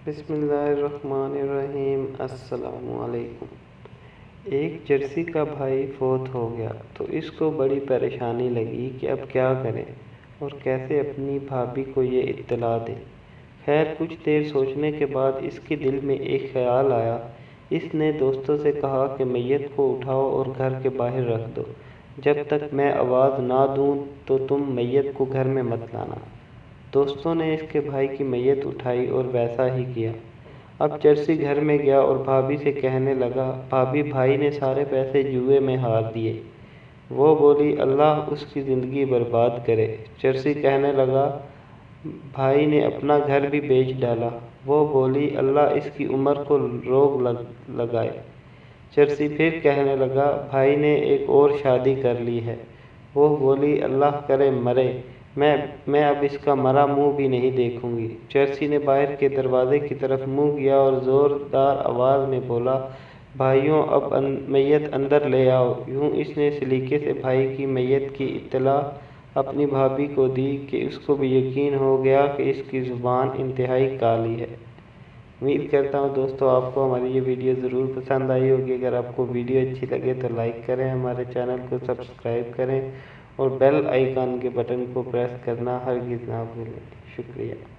بسم اللہ الرحمن الرحیم۔ السلام علیکم۔ ایک جرسی کا بھائی فوت ہو گیا تو اس کو بڑی پریشانی لگی کہ اب کیا کرے اور کیسے اپنی بھابھی کو یہ اطلاع دے۔ خیر کچھ دیر سوچنے کے بعد اس کے دل میں ایک خیال آیا۔ اس نے دوستوں سے کہا کہ میت کو اٹھاؤ اور گھر کے باہر رکھ دو، جب تک میں آواز نہ دوں تو تم میت کو گھر میں مت لانا۔ دوستوں نے اس کے بھائی کی میت اٹھائی اور ویسا ہی کیا۔ اب جرسی گھر میں گیا اور بھابھی سے کہنے لگا، بھابھی بھائی نے سارے پیسے جوئے میں ہار دیے۔ وہ بولی، اللہ اس کی زندگی برباد کرے۔ جرسی کہنے لگا، بھائی نے اپنا گھر بھی بیچ ڈالا۔ وہ بولی، اللہ اس کی عمر کو روگ لگائے۔ جرسی پھر کہنے لگا، بھائی نے ایک اور شادی کر لی ہے۔ وہ بولی، اللہ کرے مرے، میں اب اس کا مرا منہ بھی نہیں دیکھوں گی۔ جرسی نے باہر کے دروازے کی طرف منہ کیا اور زوردار آواز میں بولا، بھائیوں اب میت اندر لے آؤ۔ یوں اس نے سلیقے سے بھائی کی میت کی اطلاع اپنی بھابھی کو دی کہ اس کو بھی یقین ہو گیا کہ اس کی زبان انتہائی کالی ہے۔ امید کرتا ہوں دوستو آپ کو ہماری یہ ویڈیو ضرور پسند آئی ہوگی۔ اگر آپ کو ویڈیو اچھی لگے تو لائک کریں، ہمارے چینل کو سبسکرائب کریں اور بیل آئیکن کے بٹن کو پریس کرنا ہرگز نہ بھولیں۔ شکریہ۔